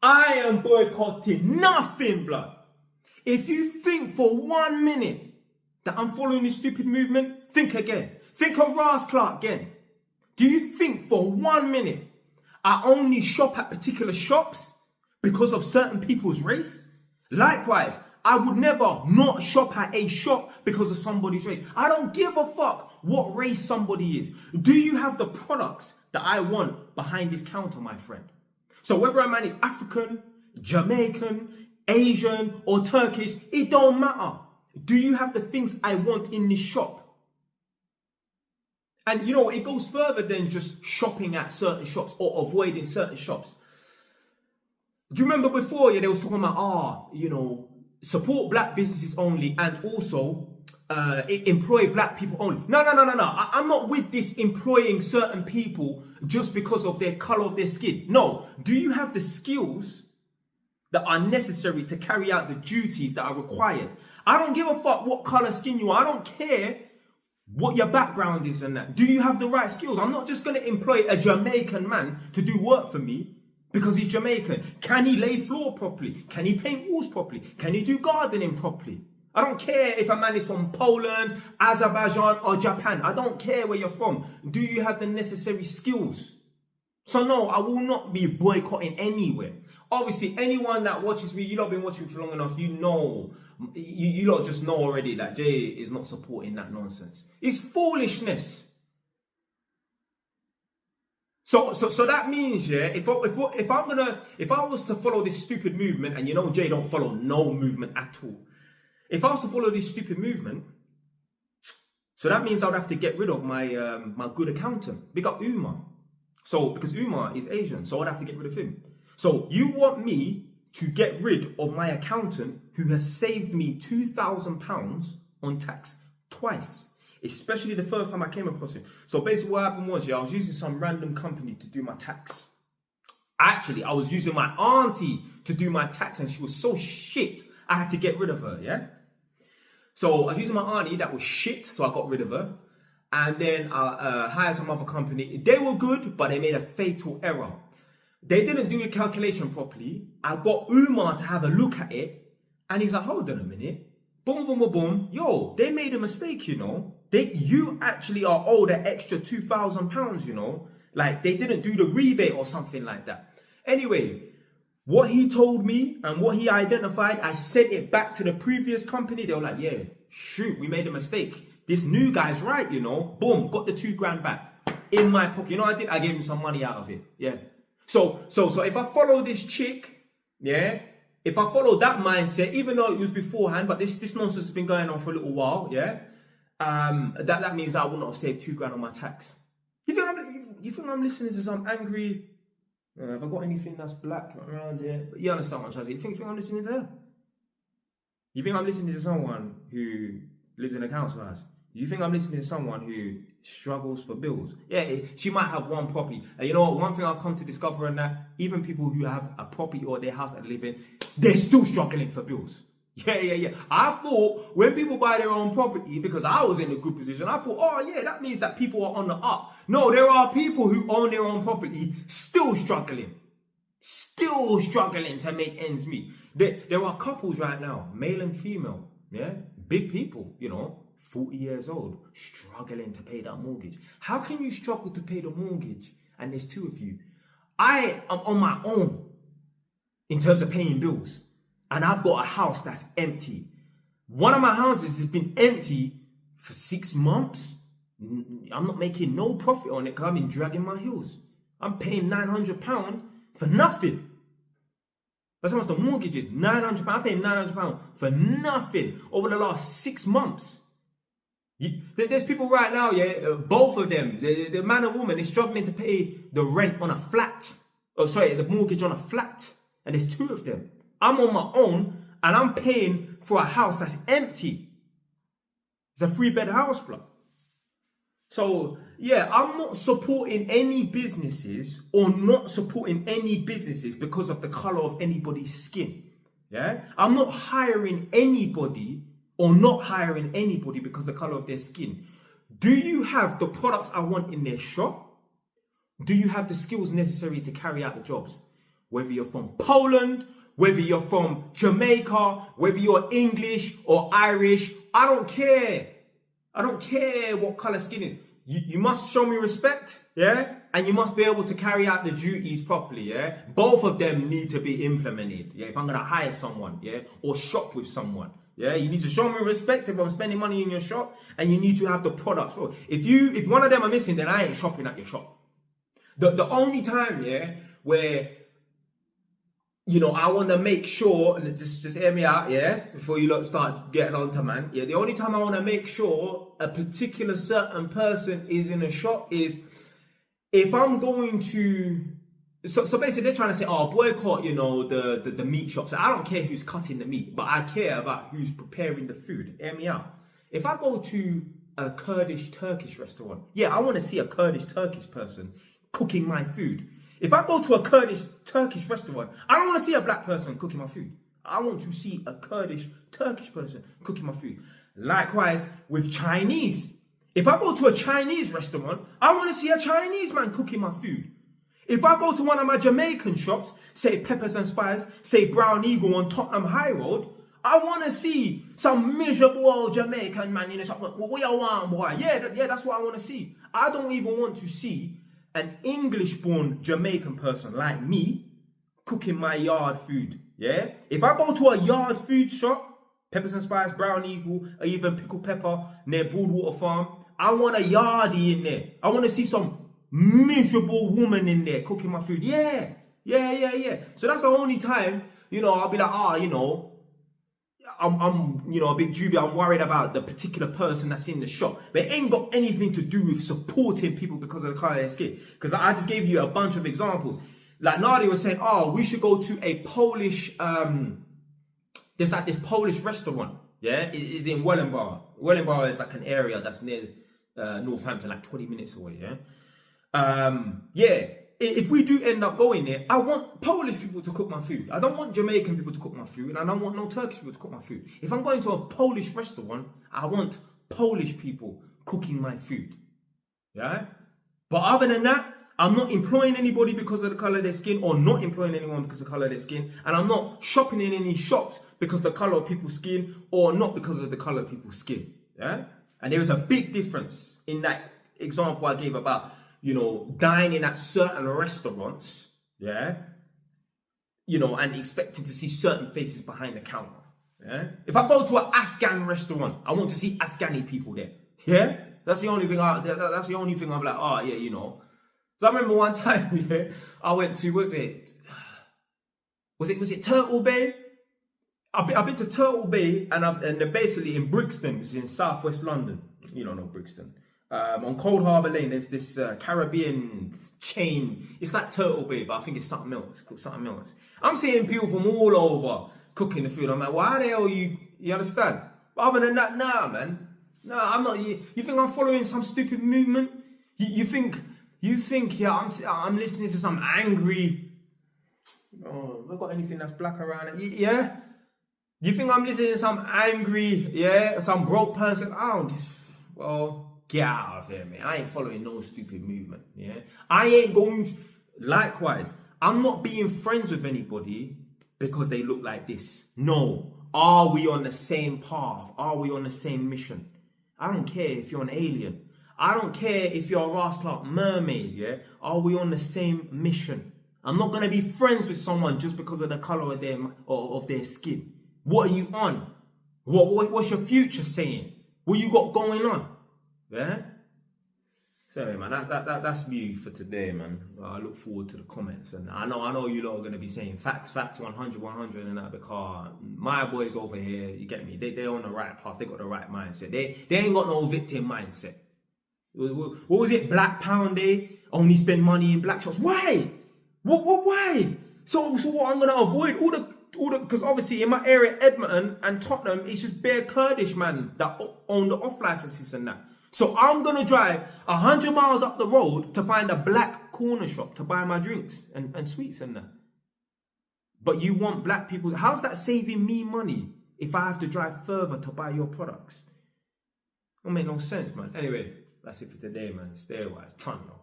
I am boycotting nothing, blood. If you think for 1 minute that I'm following this stupid movement, think again. Think of Ross Clark again. Do you think for 1 minute I only shop at particular shops because of certain people's race? Likewise, I would never not shop at a shop because of somebody's race. I don't give a fuck what race somebody is. Do you have the products that I want behind this counter, my friend? So whether a man is African, Jamaican, Asian, or Turkish, it don't matter. Do you have the things I want in this shop? And you know, it goes further than just shopping at certain shops or avoiding certain shops. Do you remember before, they was talking about, support black businesses only and also employ black people only. No. I'm not with this employing certain people just because of their color of their skin. No. Do you have the skills that are necessary to carry out the duties that are required? I don't give a fuck what color skin you are. I don't care what your background is and that. Do you have the right skills? I'm not just going to employ a Jamaican man to do work for me because he's Jamaican. Can he lay floor properly? Can he paint walls properly? Can he do gardening properly? I don't care if a man is from Poland, Azerbaijan, or Japan. I don't care where you're from. Do you have the necessary skills? So no, I will not be boycotting anywhere. Obviously, anyone that watches me, you lot been watching me for long enough, you know, you lot just know already that Jay is not supporting that nonsense. It's foolishness. So that means, if I was to follow this stupid movement, and Jay don't follow no movement at all. If I was to follow this stupid movement, so that means I would have to get rid of my my good accountant. Big up Umar. So because Umar is Asian, so I'd have to get rid of him. So you want me to get rid of my accountant who has saved me £2,000 on tax twice, especially the first time I came across him. So basically what happened was, I was using some random company to do my tax. Actually, I was using my auntie to do my tax and she was so shit, I had to get rid of her, yeah? So I was using my auntie that was shit, so I got rid of her. And then I hired some other company. They were good, but they made a fatal error. They didn't do the calculation properly. I got Umar to have a look at it. And he's like, hold on a minute. Boom, boom, boom, boom. Yo, they made a mistake, You actually are owed an extra £2,000, Like, they didn't do the rebate or something like that. Anyway, what he told me and what he identified, I sent it back to the previous company. They were like, yeah, shoot, we made a mistake. This new guy's right, Boom, got the £2,000 back in my pocket. You know what I did? I gave him some money out of it. Yeah. So if I follow this chick, if I follow that mindset, even though it was beforehand, but this nonsense has been going on for a little while, that means that I wouldn't have saved £2,000 on my tax. You think I'm listening to some angry? Have I got anything that's black around here? But you understand what I'm trying to say. You think I'm listening to her? You think I'm listening to someone who lives in a council house? You think I'm listening to someone who struggles for bills? Yeah, she might have one property. And you know what? One thing I've come to discover in that, even people who have a property or their house that they live in, they're still struggling for bills. Yeah. I thought when people buy their own property, because I was in a good position, I thought, that means that people are on the up. No, there are people who own their own property still struggling to make ends meet. There are couples right now, male and female, big people, 40 years old, struggling to pay that mortgage. How can you struggle to pay the mortgage and there's two of you? I am on my own in terms of paying bills. And I've got a house that's empty. One of my houses has been empty for 6 months. I'm not making no profit on it because I've been dragging my heels. I'm paying £900 for nothing. That's how much the mortgage is. £900. I'm paying £900 for nothing over the last 6 months. There's people right now, both of them, the man and woman, they're struggling to pay the rent on a flat. The mortgage on a flat. And there's two of them. I'm on my own and I'm paying for a house that's empty. It's a 3-bed house block. So, I'm not supporting any businesses or not supporting any businesses because of the color of anybody's skin. I'm not hiring anybody or not hiring anybody because of the color of their skin. Do you have the products I want in their shop? Do you have the skills necessary to carry out the jobs? whether you're from Poland, whether you're from Jamaica, whether you're English or Irish, I don't care. I don't care what color skin is. You must show me respect, yeah? And you must be able to carry out the duties properly, yeah? Both of them need to be implemented, yeah? If I'm going to hire someone, yeah? Or shop with someone, yeah? You need to show me respect if I'm spending money in your shop, and you need to have the products. Well, if one of them are missing, then I ain't shopping at your shop. The only time, yeah, where, you know, I want to make sure, just hear me out, yeah, before you lot start getting on to man, yeah, the only time I want to make sure a particular certain person is in a shop is if I'm going to, so basically they're trying to say, oh, boycott, you know, the meat shops. I don't care who's cutting the meat, but I care about who's preparing the food. Hear me out. If I go to a Kurdish Turkish restaurant, yeah, I want to see a Kurdish Turkish person cooking my food. If I go to a Kurdish Turkish restaurant, I don't want to see a black person cooking my food. I want to see a Kurdish Turkish person cooking my food. Likewise with Chinese. If I go to a Chinese restaurant, I want to see a Chinese man cooking my food. If I go to one of my Jamaican shops, say Peppers and Spice, say Brown Eagle on Tottenham High Road, I want to see some miserable old Jamaican man in the shop. What you want, boy? Yeah, that's what I want to see. I don't even want to see an English-born Jamaican person like me cooking my yard food, yeah? If I go to a yard food shop, Peppers and Spice, Brown Eagle, or even Pickle Pepper near Broadwater Farm, I want a yardie in there. I want to see some miserable woman in there cooking my food. Yeah. So that's the only time, you know, I'll be like, you know, I'm you know, a bit dubious. I'm worried about the particular person that's in the shop. But it ain't got anything to do with supporting people because of the color of their skin. Because I just gave you a bunch of examples. Like Nadia was saying, we should go to a Polish, there's like this Polish restaurant. Yeah, it is in Wellingborough. Wellingborough is like an area that's near Northampton, like 20 minutes away. Yeah. If we do end up going there, I want Polish people to cook my food. I don't want Jamaican people to cook my food, and I don't want no Turkish people to cook my food. If I'm going to a Polish restaurant, I want Polish people cooking my food. Yeah? But other than that, I'm not employing anybody because of the color of their skin, or not employing anyone because of the color of their skin, and I'm not shopping in any shops because of the color of people's skin, or not because of the color of people's skin. Yeah? And there is a big difference in that example I gave about, you know, dining at certain restaurants, yeah, you know, and expecting to see certain faces behind the counter, yeah. If I go to an Afghan restaurant, I want to see Afghani people there, yeah. That's the only thing. That's the only thing I'm like, yeah, you know. So I remember one time, yeah, I went to, was it Turtle Bay? I've been to Turtle Bay, and they're basically in Brixton, which is in southwest London. You don't know Brixton. On Cold Harbour Lane, there's this Caribbean chain. It's like Turtle Bay, but I think it's something else. It's called something else. I'm seeing people from all over cooking the food. I'm like, why the hell you understand? But other than that, nah, man. Nah, I'm not. You think I'm following some stupid movement? You think, yeah, I'm listening to some angry. Oh, have I got anything that's black around it? Yeah? You think I'm listening to some angry, yeah, some broke person? I don't. Well, get out of here, man. I ain't following no stupid movement, yeah? I ain't going to... Likewise, I'm not being friends with anybody because they look like this. No. Are we on the same path? Are we on the same mission? I don't care if you're an alien. I don't care if you're a Ross Clark mermaid, yeah? Are we on the same mission? I'm not going to be friends with someone just because of the colour of their skin. What are you on? What's your future saying? What you got going on? Yeah? Sorry, man. That's me for today, man. I look forward to the comments. And I know you lot are going to be saying facts, 100, and that, because my boys over here, you get me? They're on the right path. They got the right mindset. They ain't got no victim mindset. What was it? Black Pound Day? Only spend money in black shops. Why? Why? So what I'm going to avoid? All the because obviously in my area, Edmonton and Tottenham, it's just bare Kurdish man that own the off licenses and that. So I'm going to drive 100 miles up the road to find a black corner shop to buy my drinks and sweets and that. But you want black people. How's that saving me money if I have to drive further to buy your products? It don't make no sense, man. Anyway, that's it for today, man. Stay wise. Ton, though.